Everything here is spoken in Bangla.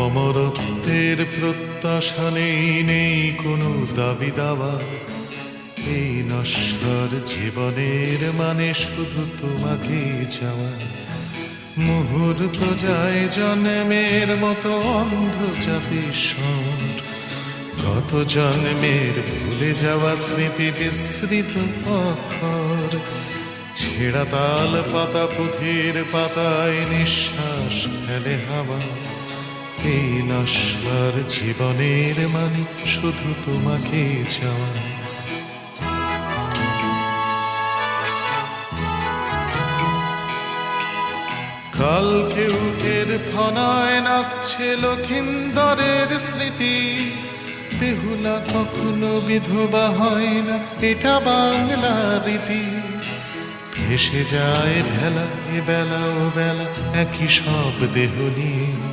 অমরত্বের প্রত্যাশা নেই, নেই কোনো দাবি দাওয়া। এই নশ্বর জীবনের মানে শুধু তোমাকে চাওয়া। মুহূর্ত যায় জন্মের মতো অন্ধ চাপে স্বর, কত জন্মের ভুলে যাওয়া স্মৃতি বিস্মৃত অক্ষর। ছেঁড়া তাল পাতা পুঁথির পাতায় নিঃশ্বাস ফেলে হাওয়া। এই নশ্বর জীবনের মানে শুধু তোমাকে চাওয়া। কালকে উঠের ফনায় নাচছে লক্ষিন্দরের স্মৃতি। বেহুলা কখনো বিধবা হয় না, এটা বাংলা রীতি। ভেসে যায় ভেলা এ বেলা ও বেলা একই সব দেহ নিয়ে।